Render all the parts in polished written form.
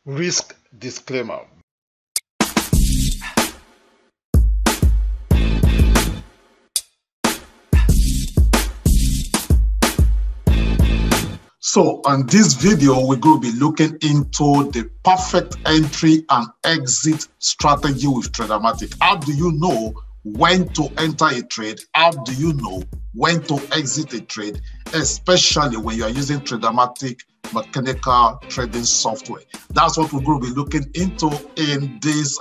Risk disclaimer. So on this video, we're going to be looking into the perfect entry and exit strategy with Tradermatic. How do you know when to enter a trade? How do you know when to exit a trade, especially when you are using Tradermatic mechanical trading software? That's what we're going to be looking into in this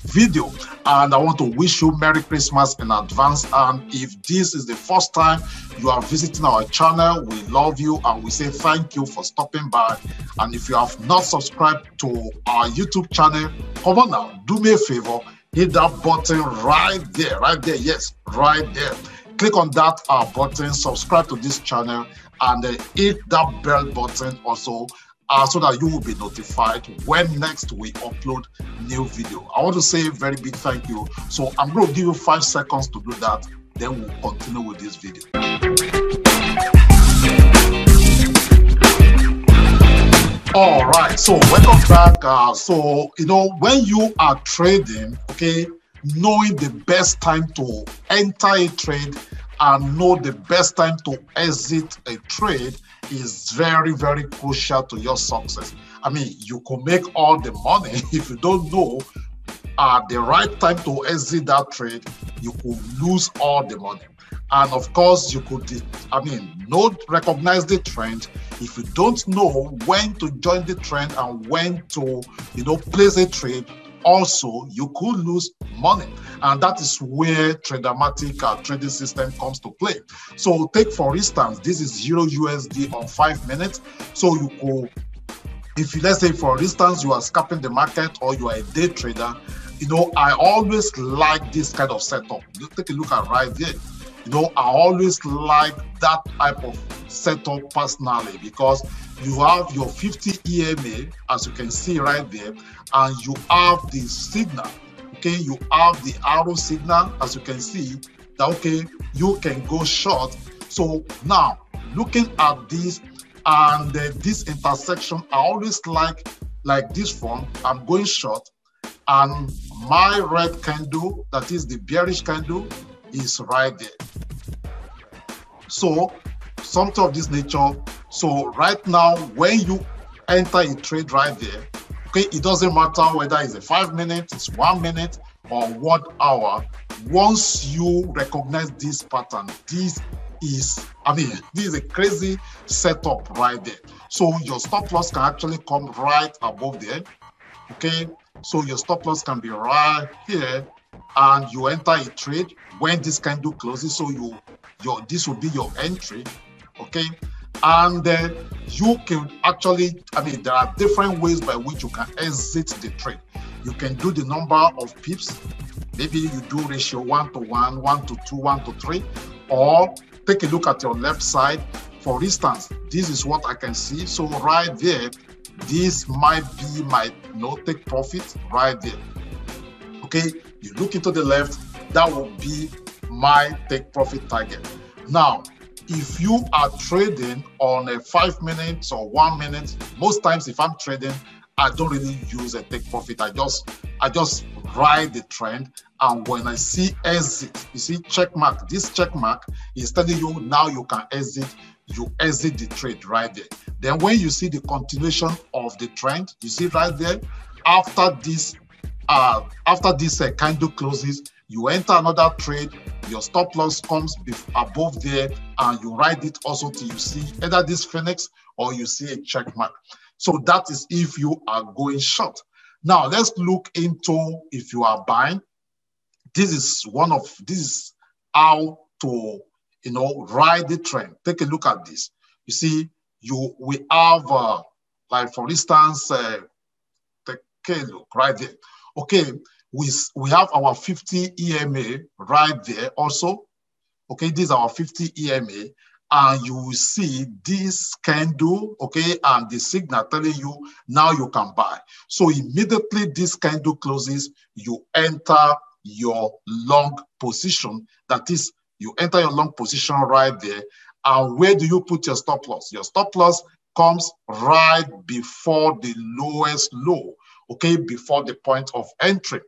video. And I want to wish you Merry Christmas in advance. And if this is the first time you are visiting our channel, we love you and we say thank you for stopping by. And if you have not subscribed to our YouTube channel, come on now, do me a favor, hit that button right there, yes, right there. Click on that button, subscribe to this channel, and hit that bell button also so that you will be notified when next we upload new video. I want to say a very big thank you. So I'm going to give you 5 seconds to do that, then we'll continue with this video. All right, so welcome back. So when you are trading, okay, knowing the best time to enter a trade and know the best time to exit a trade is very, very crucial to your success. I mean, you could make all the money if you don't know the right time to exit that trade. You could lose all the money. And of course, you could, recognize the trend. If you don't know when to join the trend and when to, place a trade, also you could lose money. And that is where Tradermatic trading system comes to play. So take, for instance, this is Euro USD on 5 minutes. So you could, if you, let's say, for instance, you are scalping the market or you are a day trader, I always like this kind of setup. You take a look at right there. I always like that type of setup personally, because you have your 50 EMA, as you can see right there, and you have the signal. Okay, you have the arrow signal, as you can see, that okay, you can go short. So now, looking at this and this intersection, I always like this one. I'm going short, and my red candle, that is the bearish candle, is right there. So something of this nature. So right now, when you enter a trade right there, okay, it doesn't matter whether it's a 5 minutes, it's 1 minute, or 1 hour. Once you recognize this pattern, this is a crazy setup right there. So your stop loss can actually come right above there. Okay, so your stop loss can be right here, and you enter a trade when this candle closes. So this will be your entry. Okay, and then you can actually, there are different ways by which you can exit the trade. You can do the number of pips. Maybe you do ratio 1-to-1, 1-to-2, 1-to-3, or take a look at your left side. For instance, this is what I can see. So right there, this might be my take profit right there. Okay, you look into the left, that will be my take profit target. Now, if you are trading on a 5 minutes or 1 minute, most times if I'm trading, I don't really use a take profit. I just ride the trend, and when I see exit, you see check mark. This check mark is telling you now you can exit. You exit the trade right there. Then when you see the continuation of the trend, you see right there, after this candle closes, you enter another trade, your stop loss comes above there, and you ride it also till you see either this Phoenix or you see a check mark. So that is if you are going short. Now let's look into if you are buying. This is how to ride the trend. Take a look at this. You see, we have like for instance, take a look right there. Okay, we have our 50 EMA right there also. Okay, this is our 50 EMA, and you will see this candle, okay, and the signal telling you now you can buy. So immediately this candle closes, you enter your long position. That is, you enter your long position right there. And where do you put your stop loss? Your stop loss comes right before the lowest low, okay, before the point of entry.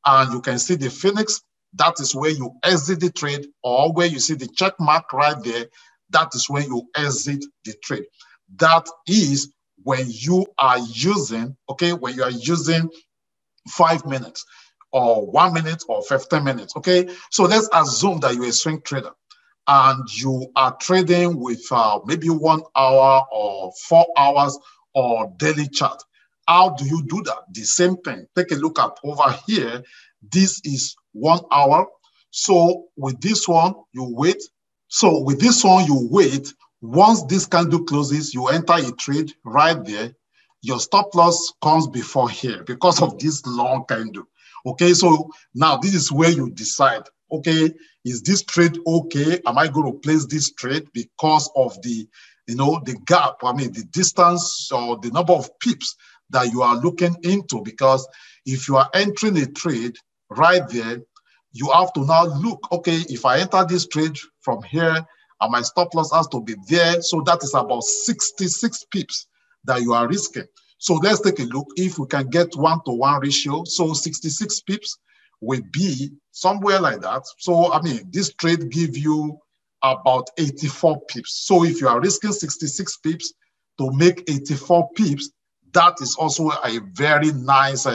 And you can see the Phoenix, that is where you exit the trade, or where you see the check mark right there, that is when you exit the trade. That is when you are using, okay, when you are using 5 minutes or 1 minute or 15 minutes, okay? So let's assume that you're a swing trader and you are trading with maybe 1 hour or 4 hours or daily chart. How do you do that? The same thing. Take a look at over here. This is 1 hour. So with this one, you wait. So with this one, you wait. Once this candle closes, you enter a trade right there. Your stop loss comes before here because of this long candle. Okay, so now this is where you decide, okay, is this trade okay? Am I going to place this trade because of the, you know, the gap, I mean, the distance or the number of pips that you are looking into? Because if you are entering a trade right there, you have to now look, okay, if I enter this trade from here, and my stop loss has to be there. So that is about 66 pips that you are risking. So let's take a look if we can get 1-to-1 ratio. So 66 pips will be somewhere like that. So, I mean, this trade gives you about 84 pips. So if you are risking 66 pips to make 84 pips, that is also a very nice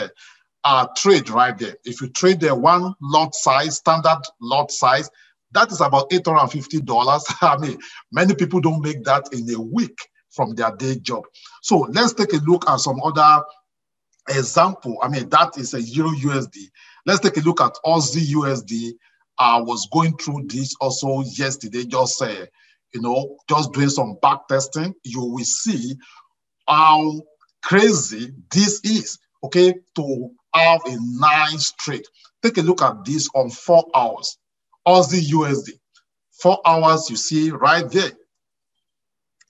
trade right there. If you trade the one lot size, standard lot size, that is about $850. I mean, many people don't make that in a week from their day job. So let's take a look at some other example. I mean, that is a Euro USD. Let's take a look at Aussie USD. I was going through this also yesterday, just you know, just doing some back testing. You will see how crazy this is, okay, to have a nice trade. Take a look at this on 4 hours. Aussie USD, 4 hours, you see right there.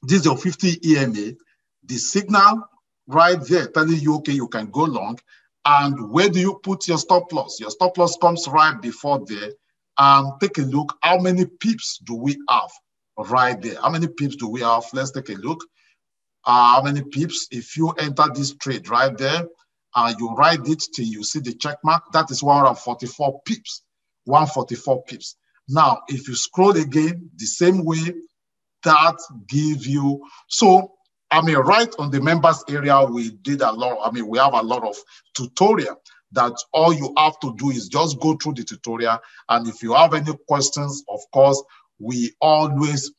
This is your 50 EMA. The signal right there telling you, okay, you can go long. And where do you put your stop loss? Your stop loss comes right before there. And take a look, how many pips do we have right there? How many pips do we have? Let's take a look. How many pips? If you enter this trade right there, you ride it till you see the check mark, that is 144 pips. 144 pips. Now, if you scroll again, the same way, that give you, so, I mean, right on the members area, we did a lot, I mean, we have a lot of tutorial that all you have to do is just go through the tutorial. And if you have any questions, of course, we always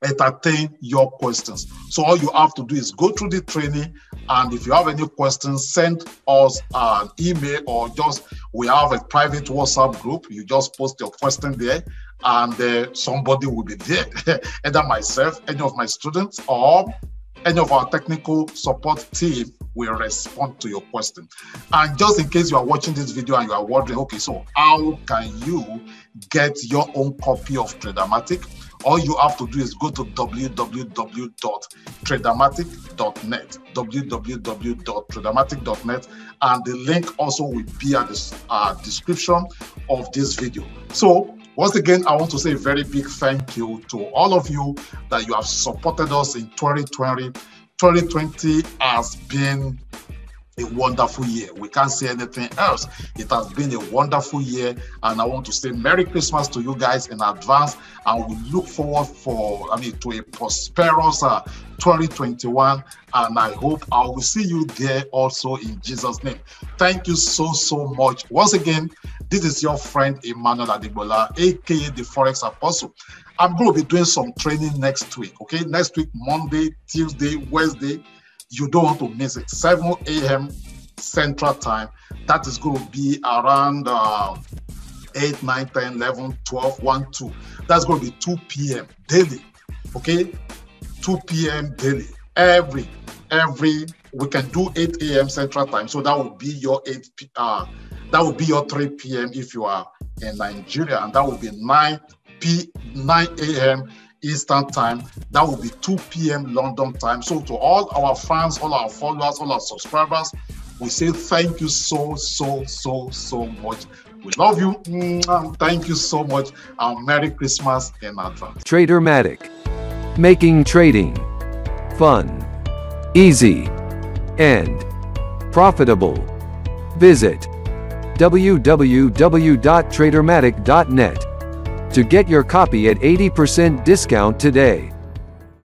entertain your questions. So all you have to do is go through the training, and if you have any questions, send us an email, or just, we have a private WhatsApp group. You just post your question there, and somebody will be there, either myself, any of my students, or any of our technical support team will respond to your question. And just in case you are watching this video and you are wondering, okay, so how can you get your own copy of Tradermatic? All you have to do is go to www.tradermatic.net, www.tradermatic.net, and the link also will be at the description of this video. So once again, I want to say a very big thank you to all of you that you have supported us in 2020. 2020 has been a wonderful year. We can't say anything else. It has been a wonderful year, and I want to say Merry Christmas to you guys in advance, and we look forward to a prosperous 2021, and I hope I will see you there also in Jesus' name. Thank you so much. Once again, this is your friend Emmanuel Adegbola, aka the Forex Apostle. I'm going to be doing some training next week, okay? Next week, Monday, Tuesday, Wednesday. You don't want to miss it. 7 a.m. Central Time. That is going to be around 8, 9, 10, 11, 12, 1, 2. That's going to be 2 p.m. daily, okay? 2 p.m. daily. Every, we can do 8 a.m. Central Time. So that would be your that would be your 3 p.m. if you are in Nigeria, and that would be 9 a.m. Eastern Time. That will be 2 p.m. London time. So to all our fans, all our followers, all our subscribers, we say thank you so much. We love you. Thank you so much, and Merry Christmas in advance. Tradermatic, making trading fun. easy, and profitable. Visit www.tradermatic.net to get your copy at 80% discount today.